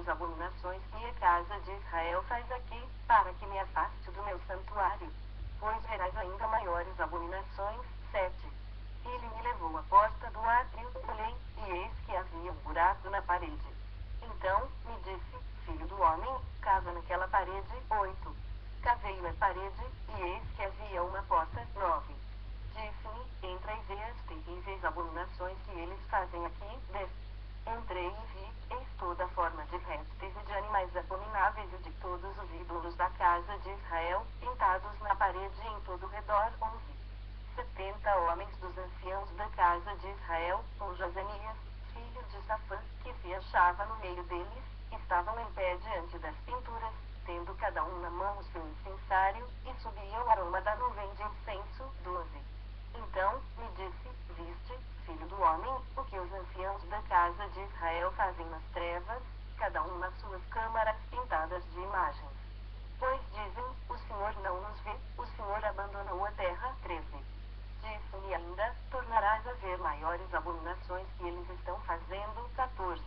abominações que a casa de Israel faz aqui, para que me afaste do meu santuário. Pois verás ainda maiores abominações. 7. Ele me levou à porta do átrio, olhei, e eis que havia um buraco na parede. Então, me disse, filho do homem, cava naquela parede. 8. Cavei na parede, e eis que havia uma porta. 9. Disse-me, entra e vê as terríveis abominações que eles fazem aqui. 10. Entrei e vi, eis toda forma de répteis e de animais abomináveis e de todos os ídolos da casa de Israel, pintados na parede em todo o redor. 11. 70 homens dos anciãos da casa de Israel, com Josanias, filho de Safã, que se achava no meio deles, estavam em pé diante das pinturas, tendo cada um na mão o seu incensário, e subia o aroma da nuvem de incenso. 12. Então, me disse, viste, filho do homem, o que os anciãos da casa de Israel fazem nas trevas, cada um nas suas câmaras pintadas de imagens. Pois dizem, o Senhor não nos vê, o Senhor abandonou a terra. 13. Disse-me ainda, tornarás a ver maiores abominações que eles estão fazendo. 14.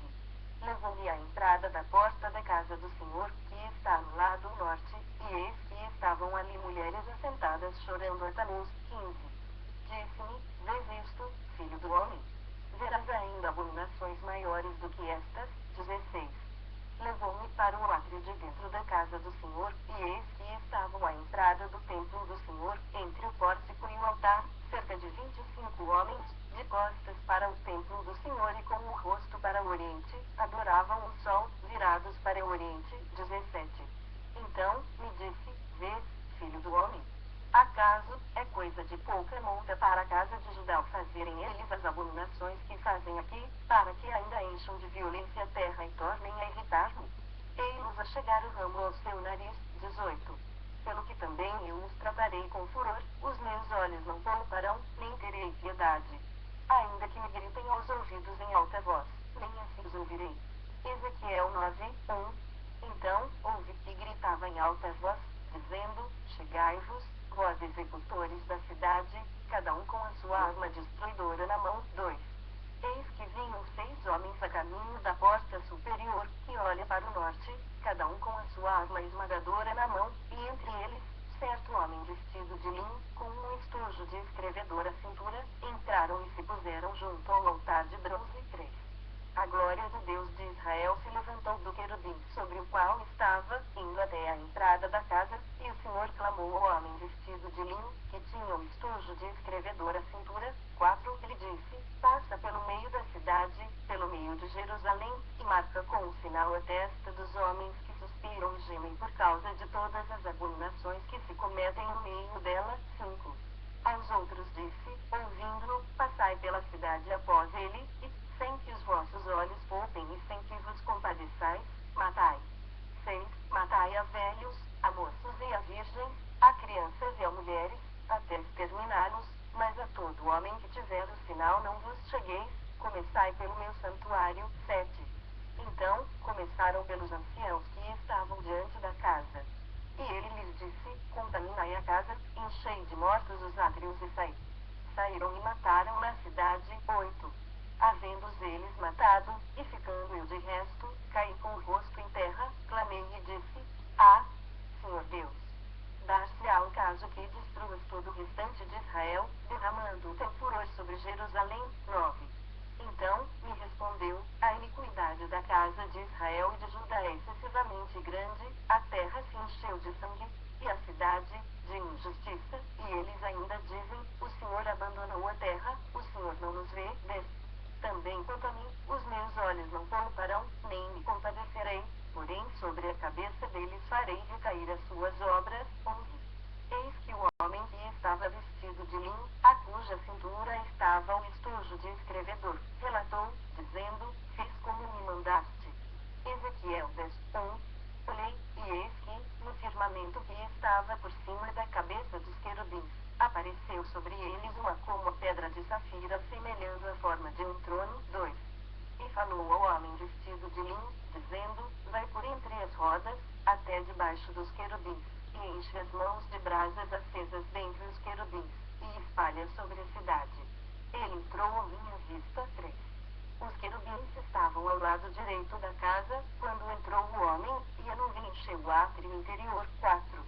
Levou-me à entrada da porta da casa do Senhor, que está no lado norte, e eis que estavam ali mulheres assentadas chorando a Tammuz. 15. Disse-me, vês isto, filho do homem? Verás ainda abominações maiores do que estas. 16. Levou-me para o átrio de dentro da casa do Senhor, e eis que estavam à entrada do templo do Senhor, entre o pórtico e o altar, cerca de 25 homens, de costas para o templo do Senhor e com o rosto para o oriente, adoravam o sol, virados para o oriente. 17. Então, me disse, vês, filho do homem? Acaso, é coisa de pouca monta para a casa de Judá fazerem eles as abominações que fazem aqui, para que ainda encham de violência a terra e tornem a irritar-me? Ei-los a chegar o ramo ao seu nariz. 18. Pelo que também eu os tratarei com furor, os meus olhos não pouparão, nem terei piedade. Ainda que me gritem aos ouvidos em alta voz, nem assim os ouvirei. Ezequiel 9, 1. Então, ouvi que gritava em alta voz, dizendo, chegai-vos, vós executores da cidade, cada um com a sua arma destruidora na mão. 2. Eis que vinham 6 homens a caminho da porta superior, que olha para o norte, cada um com a sua arma esmagadora na mão, e entre eles, certo homem vestido de linho, com um estojo de escrevedor à cintura, entraram e se puseram junto ao altar de bronze. 3. A glória do Deus de Israel se levantou do querubim sobre o qual estava, indo até a entrada da casa, e o Senhor clamou ao homem vestido de linho, que tinha o estojo de escrevedor à cintura. 4. Ele disse, passa pelo meio da cidade, pelo meio de Jerusalém, e marca com um sinal a testa dos homens que suspiram e gemem por causa de todas as abominações que se cometem no meio dela. 5. Aos outros disse, ouvindo-o, passai pela cidade após ele, e, sem que os vossos olhos poupem e sem que vos compadeçais, matai. 6. Matai a velhos, a moços e a virgens, a crianças e a mulheres, até exterminá-los, mas a todo homem que tiver o sinal não vos chegueis, começai pelo meu santuário. 7. Então, começaram pelos anciãos que estavam diante da casa. E ele lhes disse, contaminai a casa, enchei de mortos os átrios e saí. Saíram e mataram na cidade. 8. Havendo-os eles matado, e ficando eu de resto, caí com o rosto em terra, clamei e disse, ah, Senhor Deus, dar-se-á o caso que destruas todo o restante de Israel, derramando o teu furor sobre Jerusalém. 9. Então, me respondeu, a iniquidade da casa de Israel e de Judá é excessivamente grande, a terra se encheu de sangue, e a cidade, de injustiça, e eles ainda dizem, o Senhor abandonou a terra, o Senhor não nos vê. 10. Também quanto a mim, os meus olhos não pouparão, nem me compadecerei, porém sobre a cabeça deles farei recair as suas obras. 11. Eis que o homem que estava vestido de linho, a cuja cintura estava o estojo de escrevedor, relatou, dizendo, fiz como me mandaste. Ezequiel 10, 1. Olhei, e eis que, no firmamento que estava por cima da cabeça dos querubins, apareceu sobre eles uma como a pedra de safira semelhando a forma de um trono. 2. E falou ao homem vestido de linho, dizendo, vai por entre as rodas, até debaixo dos querubins, e enche as mãos de brasas acesas dentre os querubins, e espalha sobre a cidade. Ele entrou à minha vista. 3. Os querubins estavam ao lado direito da casa, quando entrou o homem, e a nuvem encheu o átrio interior. 4.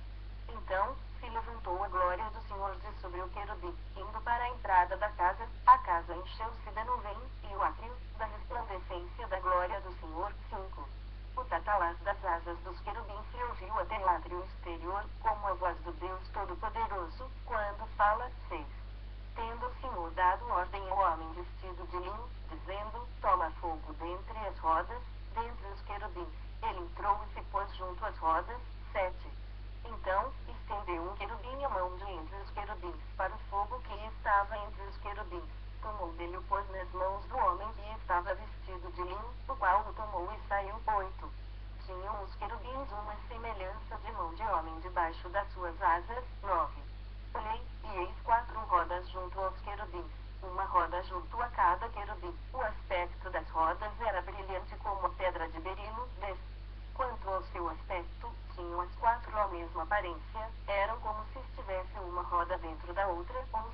Então, se levantou a glória do Senhor de sobre o querubim, indo para a entrada da casa. A casa encheu-se da nuvem, e o átrio, da resplandecência da glória do Senhor. 5. O tatalar das asas dos querubins se ouviu até o átrio exterior, como a voz do Deus Todo-Poderoso, quando fala. 6. Tendo o Senhor dado ordem ao homem vestido de linho, dizendo: toma fogo dentre as rodas, dentre os querubins. Ele entrou e se pôs junto às rodas. 7. Então, estendeu um querubim a mão de entre os querubins para o fogo que estava entre os querubins. Tomou dele e o pôs nas mãos do homem que estava vestido de linho, o qual o tomou e saiu. 8. Tinham os querubins uma semelhança de mão de homem debaixo das suas asas. 9. Olhei, e eis 4 rodas junto aos querubins, uma roda junto a cada querubim. O aspecto das rodas era brilhante como a pedra de berilo. 10. Quanto ao seu aspecto, tinham as 4 a mesma aparência, eram como se estivesse uma roda dentro da outra. 11.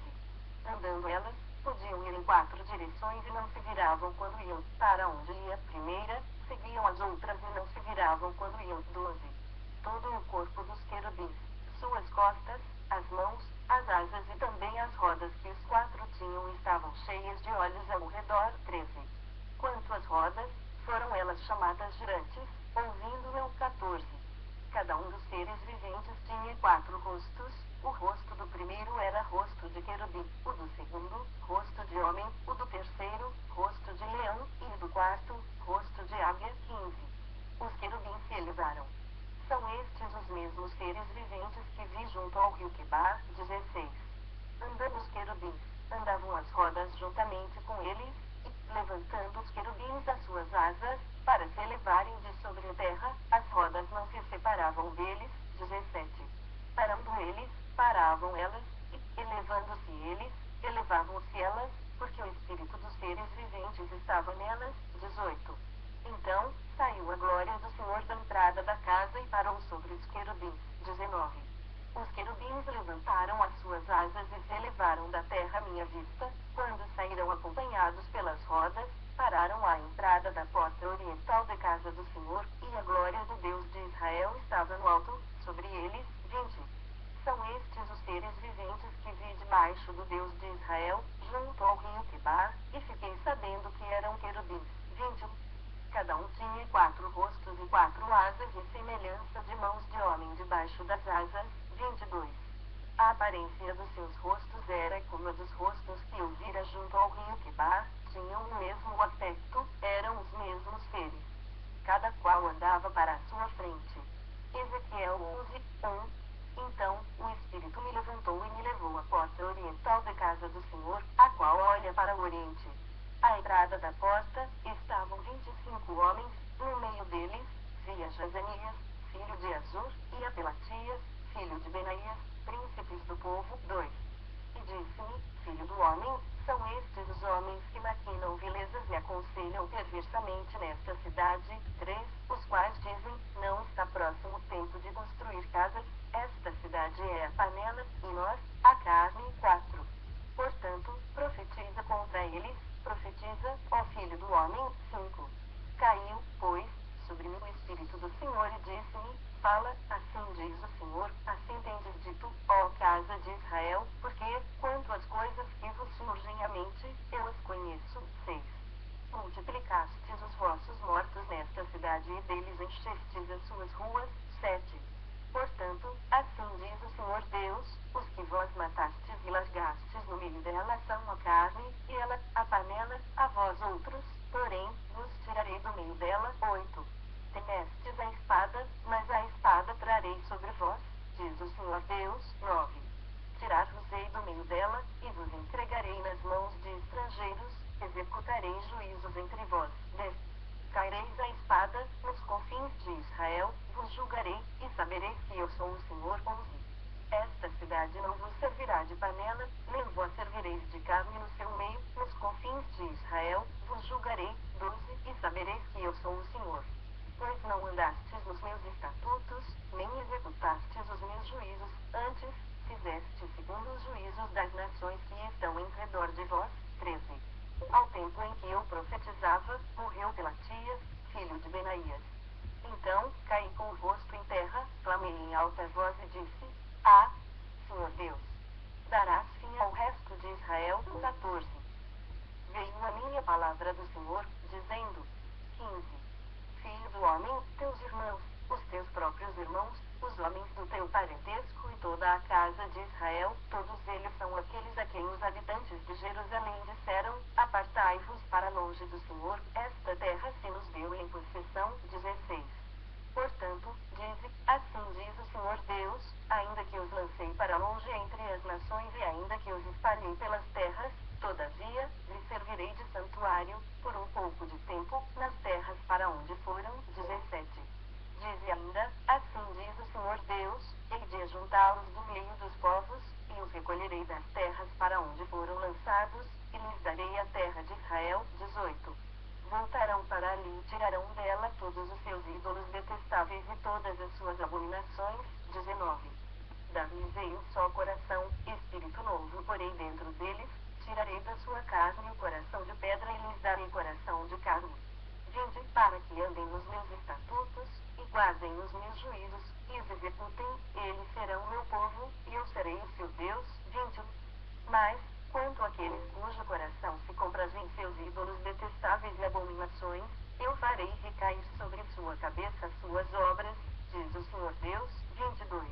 Andando elas, podiam ir em 4 direções e não se viravam quando iam para onde ia a primeira, seguiam as outras e não se viravam quando iam. 12. Todo o corpo dos querubins, suas costas, as mãos, as asas e também as rodas que os 4 tinham estavam cheias de olhos ao redor. 13. Quanto às rodas, foram elas chamadas girantes, ouvindo eu. 14. Cada um dos seres viventes tinha 4 rostos. O rosto do primeiro era rosto de querubim, o do segundo, rosto de homem, o do terceiro, rosto de leão, e o do quarto, rosto de águia. 15. Os querubins se elevaram. São estes os mesmos seres viventes que vi junto ao rio Quebar. 16. Andando os querubins, andavam as rodas juntamente com eles, e, levantando os querubins as suas asas, para se elevarem de sobre a terra, as rodas não se separavam deles. 17. Parando eles, paravam elas, e, elevando-se eles, elevavam-se elas, porque o espírito dos seres viventes estava nelas. 18. Então, saiu a glória do Senhor da entrada da casa e parou sobre os querubins. 19. Os querubins levantaram as suas asas e se elevaram da terra à minha vista, quando saíram acompanhados pelas rodas, pararam à entrada da porta oriental da casa do Senhor, e a glória do Deus de Israel estava no alto, sobre eles. 20. São estes os seres viventes que vi debaixo do Deus de Israel, junto ao rio Quebar, e fiquei sabendo que eram querubins. 21. Cada um tinha 4 rostos e 4 asas e semelhança de mãos de homem debaixo das asas. 22. A aparência dos seus rostos era como a dos rostos que eu vira junto ao rio Quebar, tinham o mesmo aspecto, eram os mesmos seres. Cada qual andava para a sua frente. Ezequiel 11, 1. Então, o Espírito me levantou e me levou à porta oriental da casa do Senhor, a qual olha para o oriente. À entrada da porta, estavam 25 homens, no meio deles, via Jazanias, filho de Azur, e a Pelatias, filho de Benaías, príncipes do povo. 2. E disse-me, filho do homem, são estes os homens que maquinam vilezas e aconselham perversamente nesta cidade. 3. Os quais dizem, não está próximo o tempo de construir casas, esta cidade é a panela, e nós, a carne. 4. Portanto, profetiza contra eles, profetiza, ó filho do homem. 5. Caiu, pois, sobre mim o Espírito do Senhor e disse-me, fala, assim diz o Senhor, assim tendes dito, ó casa de Israel, porque, quanto às coisas que vos surgem à mente, eu as conheço. 6. Multiplicastes os vossos mortos nesta cidade e deles enchestes as suas ruas. 7. Portanto, assim diz o Senhor Deus, os que vós matastes e largastes no meio dela são a carne, e ela, a panela, a vós outros, porém, vos tirarei do meio dela. 8. Temestes a espada, mas a espada Isaías. Então, caí com o rosto em terra, clamei em alta voz e disse: Ah, Senhor Deus, darás fim ao resto de Israel. 14. Veio a minha palavra do Senhor, dizendo: 15. Filho do homem, teus irmãos, os teus próprios irmãos, os homens do teu parentesco e toda a casa de Israel, todos eles são aqueles a quem os habitantes de Jerusalém disseram: Apartai-vos para longe do Senhor, esta terra se nos deu em possessão. 16. Portanto, dize: Assim diz o Senhor Deus, ainda que os lancei para longe entre as nações e ainda que os espalhei pelas terras, todavia, lhes servirei de santuário, por um pouco de tempo, nas terras para onde foram. 17. Dize ainda: Assim diz o Senhor Deus, hei de ajuntá-los do meio dos povos, e os recolherei das terras para onde foram lançados, e lhes darei a terra de Israel. 18. Voltarão para ali e tirarão dela todos os seus ídolos detestáveis e todas as suas abominações. 19. Dar-lhes um só coração, espírito novo porém dentro deles, tirarei da sua carne o coração de pedra e lhes darei coração de carne. 20. Para que andem nos meus estatutos, e guardem os meus juízos, e os executem, eles serão meu povo, e eu serei o seu Deus. 21. Mas, quanto àqueles cujo coração se compraz em seus ídolos detestáveis e abominações, eu farei recair sobre sua cabeça as suas obras, diz o Senhor Deus. 22.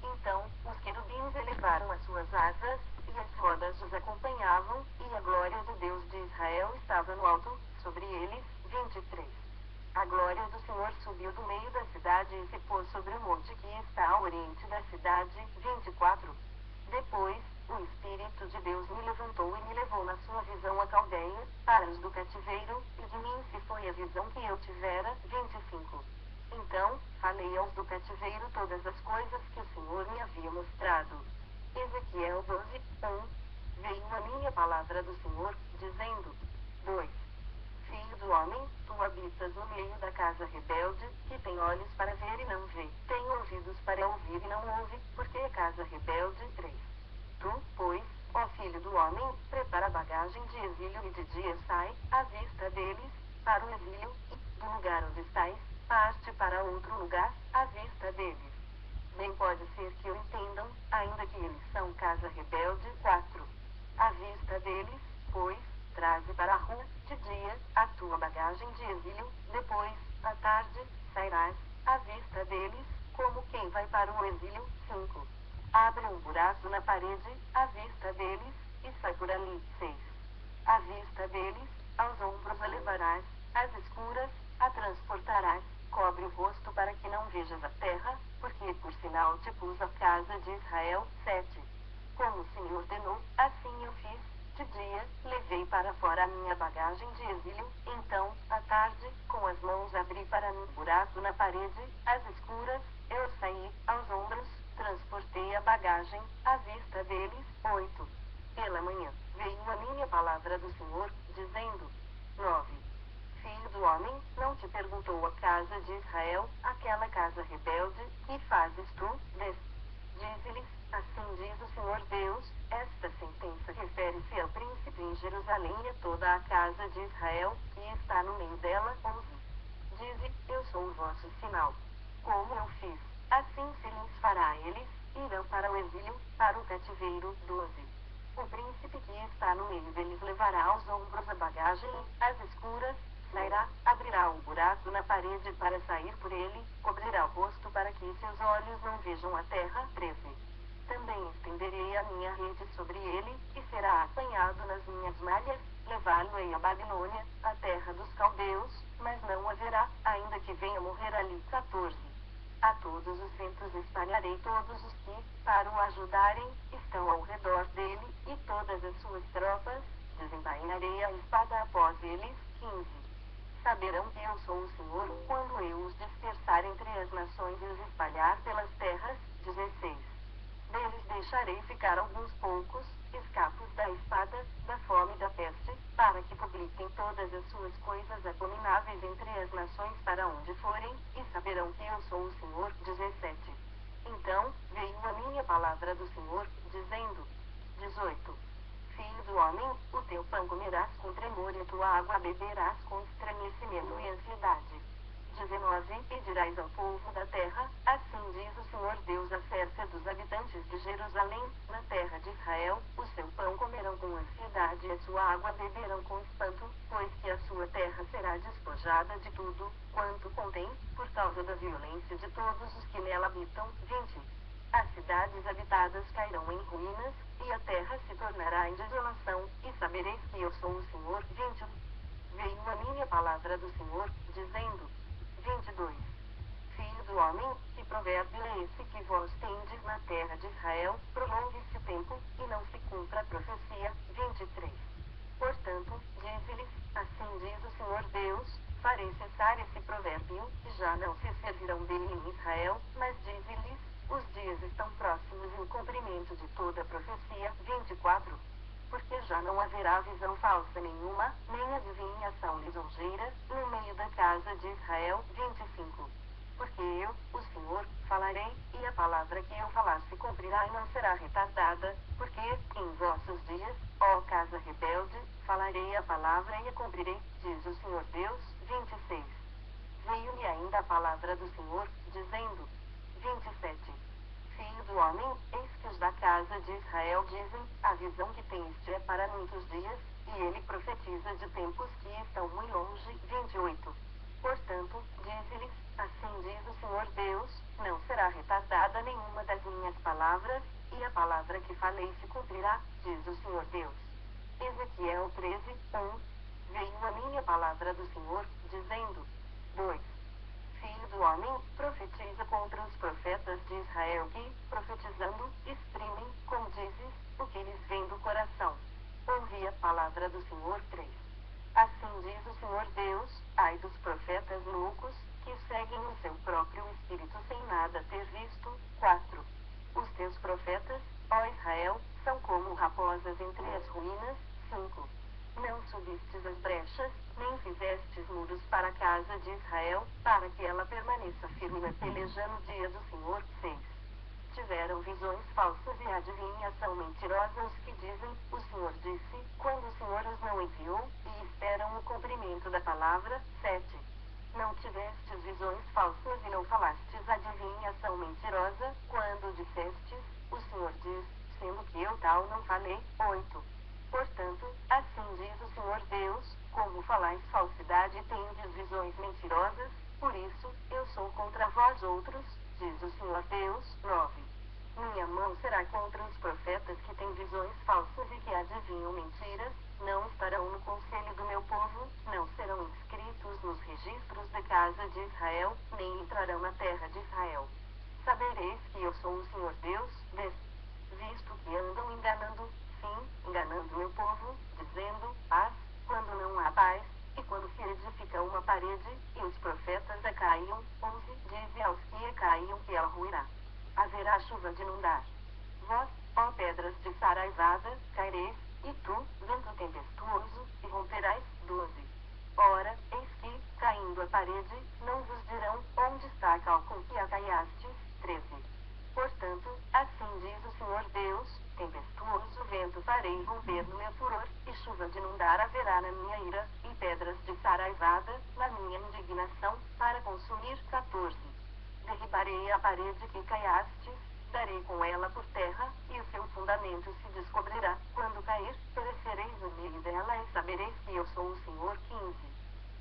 Então, os querubins elevaram as suas asas, e as rodas os acompanhavam, e a glória do Deus de Israel estava no alto, sobre eles. 23. A glória do Senhor subiu do meio da cidade e se pôs sobre o monte que está ao oriente da cidade. 24. Depois, o Espírito de Deus me levantou e me levou na sua visão a Caldeia, para os do cativeiro, e de mim se foi a visão que eu tivera. 25. Então, falei aos do cativeiro todas as coisas que o Senhor me havia mostrado. Ezequiel 12, 1. Veio a minha palavra do Senhor, dizendo: 2. Filho do homem, tu habitas no meio da casa rebelde, que tem olhos para ver e não vê, tem ouvidos para ouvir e não ouve, porque é casa rebelde. 3. Tu, pois, ó filho do homem, prepara bagagem de exílio e de dia sai, à vista deles, para o exílio, e, do lugar onde estais, parte para outro lugar, à vista deles. Bem pode ser que o entendam, ainda que eles são casa rebelde. 4. À vista deles, pois, traze para a rua, de dia, a tua bagagem de exílio, depois, à tarde, sairás, à vista deles, como quem vai para o exílio. 5. Abre um buraco na parede, à vista deles, e sai por ali. 6. À vista deles, aos ombros a levarás, às escuras, a transportarás, cobre o rosto para que não vejas a terra, porque por sinal te pus a casa de Israel. 7. Como o Senhor ordenou, assim eu fiz. De dia, levei para fora a minha bagagem de exílio, então, à tarde, com as mãos abri para mim buraco na parede, às escuras, eu saí, aos ombros, transportei a bagagem, à vista deles. 8. Pela manhã, veio a minha palavra do Senhor, dizendo: 9. Filho do homem, não te perguntou a casa de Israel, aquela casa rebelde, que fazes tu? 10. Dize-lhes: Assim diz o Senhor Deus, esta sentença refere-se ao príncipe em Jerusalém e a toda a casa de Israel, que está no meio dela. 11. Dize: Eu sou o vosso sinal. Como eu fiz, assim se lhes fará a eles, irão para o exílio, para o cativeiro. 12. O príncipe que está no meio deles levará aos ombros a bagagem e, às escuras, sairá, abrirá um buraco na parede para sair por ele, cobrirá o rosto para que seus olhos não vejam a terra. 13. Também estenderei a minha rede sobre ele, e será apanhado nas minhas malhas, levá-lo-ei à Babilônia, a terra dos caldeus, mas não haverá, ainda que venha morrer ali. 14. A todos os ventos espalharei todos os que, para o ajudarem, estão ao redor dele, e todas as suas tropas, desembainarei a espada após eles. 15. Saberão que eu sou o Senhor, quando eu os dispersar entre as nações e os espalhar pelas terras. 16. Deles deixarei ficar alguns poucos, escapos da espada, da fome e da peste, para que publiquem todas as suas coisas abomináveis entre as nações para onde forem, e saberão que eu sou o Senhor. 17. Então, veio a minha palavra do Senhor, dizendo: 18. Filho do homem, o teu pão comerás com tremor e a tua água beberás com estremecimento e ansiedade. de tudo quanto contém, por causa da violência de todos os que nela habitam. 20. As cidades habitadas cairão em ruínas, e a terra se tornará em desolação, e sabereis que eu sou o Senhor. 21. Veio a minha palavra do Senhor, dizendo: 22. Filho do homem, que provérbio é esse que vós tendes na terra de Israel? Prolongue-se o tempo, e não se cumpra a profecia. 23. Portanto, dize-lhes: assim diz o Senhor Deus, farei cessar esse provérbio, e já não se servirão dele em Israel, mas dize-lhes: os dias estão próximos em cumprimento de toda a profecia. 24. Porque já não haverá visão falsa nenhuma, nem adivinhação lisonjeira, no meio da casa de Israel. 25. Porque eu, o Senhor, falarei, e a palavra que eu falar se cumprirá e não será retardada, porque, em vossos dias, ó casa rebelde, falarei a palavra e a cumprirei, diz o Senhor Deus. 26. Veio-me ainda a palavra do Senhor, dizendo: 27. Filho do homem, eis que os da casa de Israel dizem: a visão que tens é para muitos dias, e ele profetiza de tempos que estão muito longe. 28. Portanto, dize-lhes: assim diz o Senhor Deus, não será retardada nenhuma das minhas palavras, e a palavra que falei se cumprirá, diz o Senhor Deus. Ezequiel 13, 1. Veio a minha palavra do Senhor, dizendo: 2. Filho do homem, profetiza contra os profetas de Israel que, profetizando, exprimem, como dizes, o que lhes vem do coração. Ouvi a palavra do Senhor. 3. Assim diz o Senhor Deus: ai dos profetas loucos, que seguem o seu próprio espírito sem nada ter visto. 4. Os teus profetas, ó Israel, são como raposas entre as ruínas. 5. Não subistes as brechas, nem fizestes muros para a casa de Israel, para que ela permaneça firme na peleja no dia do Senhor. 6. Tiveram visões falsas e adivinhação mentirosa os que dizem: o Senhor disse, quando o Senhor os não enviou, e esperam o cumprimento da palavra. 7. Não tivestes visões falsas e não falastes adivinhação mentirosa, quando dissestes: o Senhor diz, sendo que eu tal não falei. 8. Portanto, assim diz o Senhor Deus, como falais falsidade e tendes visões mentirosas, por isso, eu sou contra vós outros, diz o Senhor Deus. 9. Minha mão será contra os profetas que têm visões falsas e que adivinham mentiras, não estarão no conselho do meu povo, não serão inscritos nos registros da casa de Israel, nem entrarão na terra de Israel. Sabereis que eu sou o Senhor Deus, visto que andam enganando, sim, enganando meu povo, dizendo: paz, quando não há paz, e quando se edifica uma parede, e os profetas a caiam. 11. Dize aos que a caiam que ela ruirá. Haverá chuva de inundar. Vós, ó pedras de saraivada, caireis, e tu, vento tempestuoso, e romperás. 12. Ora, eis que, caindo a parede, não vos dirão: onde está a cal com que a caiastes. 13. Portanto, assim diz o Senhor Deus: tempestuoso vento farei romper no meu furor, e chuva de inundar haverá na minha ira, e pedras de saraivada, na minha indignação, para consumir. 14. Derribarei a parede que caiastes, darei com ela por terra, e o seu fundamento se descobrirá. Quando cair, perecereis no meio dela e sabereis que eu sou o Senhor. 15.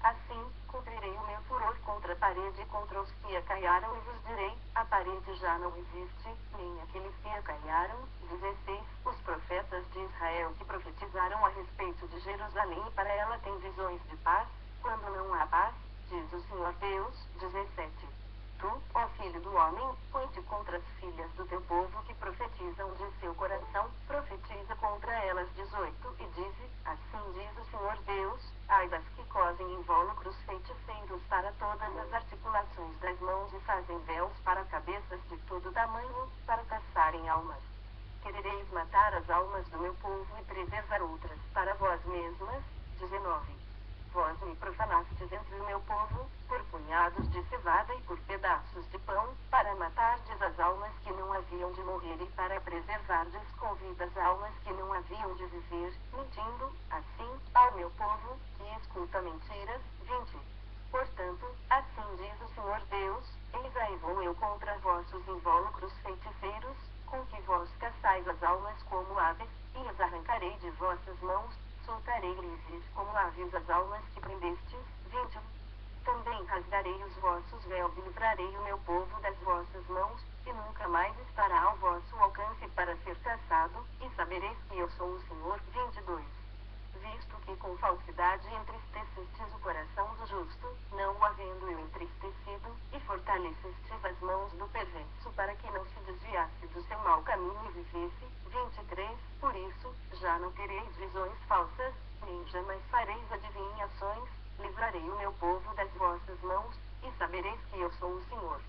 Assim, cumprirei o meu furor contra a parede e contra os que a caiaram, e vos direi: a parede já não existe, nem aqueles que a caiaram. 16. Os profetas de Israel que profetizaram a respeito de Jerusalém e para ela têm visões de paz, quando não há paz, diz o Senhor Deus. 17. Tu, ó filho do homem, põe-te contra as filhas do teu povo que profetizam de seu coração, profetiza contra elas. 18. E dize: assim diz o Senhor Deus: ai das que cosem invólucros feiticeiros para todas as articulações das mãos e fazem véus para cabeças de todo tamanho, para caçarem almas. Querereis matar as almas do meu povo e preservar outras para vós mesmas. 19. Vós me profanastes entre o meu povo, por punhados de cevada e por pedaços de pão, para matardes as almas que não haviam de morrer e para preservardes com vida as almas que não haviam de viver, mentindo, assim, ao meu povo, que escuta mentiras. 20. Portanto, assim diz o Senhor Deus: eis aí vou eu contra vossos invólucros feiticeiros, com que vós caçais as almas como aves, e as arrancarei de vossas mãos, soltarei livres como aves as almas que prendestes. 21. rasgarei os vossos véus e livrarei o meu povo das vossas mãos, e nunca mais estará ao vosso alcance para ser caçado, e sabereis que eu sou o Senhor. 22. Visto que com falsidade entristecestes o coração do justo, não o havendo eu entristecido, e fortalecestes as mãos do perverso para que não se desviasse do seu mau caminho e vivesse. 23. Por isso, já não tereis visões falsas, nem jamais fareis adivinhações, livrarei o meu povo das vossas mãos, e sabereis que eu sou o Senhor.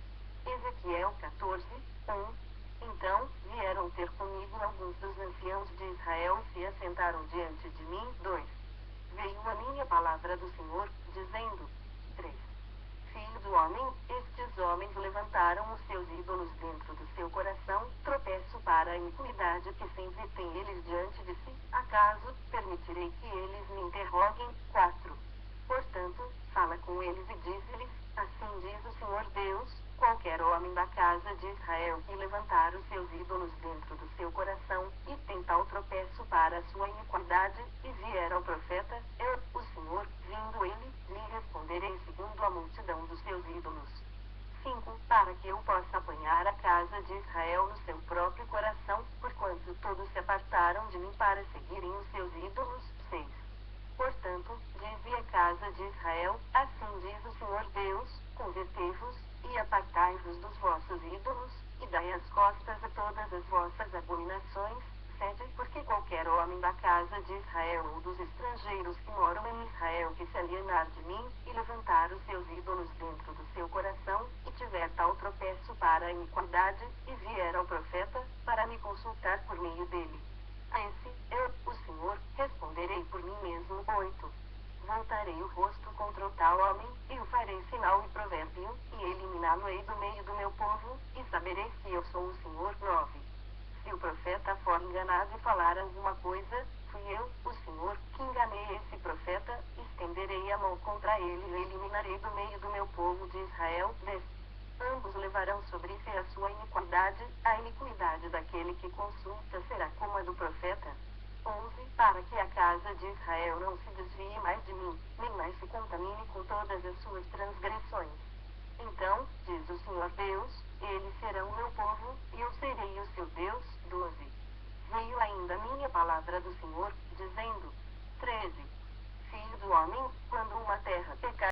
Ezequiel 14, 1. Então, vieram ter comigo alguns dos anciãos de Israel e se assentaram diante de mim. 2. Veio a minha palavra do Senhor, dizendo: 3. Filho do homem, estes homens levantaram os seus ídolos dentro do seu coração, tropeço para a iniquidade que sempre tem eles diante de si. Acaso, permitirei que eles me interroguem? 4. Portanto, fala com eles e diz-lhes: assim diz o Senhor Deus, qualquer homem da casa de Israel que levantar os seus ídolos dentro do seu coração, e tem tal tropeço para a sua iniquidade, e vier ao profeta, eu, o Senhor, vindo ele, lhe responderei segundo a multidão dos seus ídolos. 5. Para que eu possa apanhar a casa de Israel no seu próprio coração, porquanto todos se apartaram de mim para seguirem os seus ídolos. 6. Portanto, dize a casa de Israel, assim diz o Senhor Deus, convertei-vos, e apartai-vos dos vossos ídolos, e dai as costas a todas as vossas abominações. 7. Porque qualquer homem da casa de Israel ou dos estrangeiros que moram em Israel que se alienar de mim, e levantar os seus ídolos dentro do seu coração, e tiver tal tropeço para a iniquidade, e vier ao profeta, para me consultar por meio dele, a esse, eu, o Senhor, responderei por mim mesmo. 8. Voltarei o rosto contra o tal homem, e o farei sinal e provérbio, e eliminá-lo-ei do meio do meu povo, e sabereis que eu sou o Senhor. 9. Se o profeta for enganado e falar alguma coisa, fui eu, o Senhor, que enganei esse profeta, estenderei a mão contra ele e o eliminarei do meio do meu povo de Israel. 10. Ambos levarão sobre si a sua iniquidade, a iniquidade daquele que consulta será como a do profeta. 11. Para que a casa de Israel não se desvie mais de mim, nem mais se contamine com todas as suas transgressões. Então, diz o Senhor Deus, eles serão meu povo, e eu serei o seu Deus. 12. Veio ainda minha palavra do Senhor, dizendo: 13. Filho do homem, quando uma terra pecar,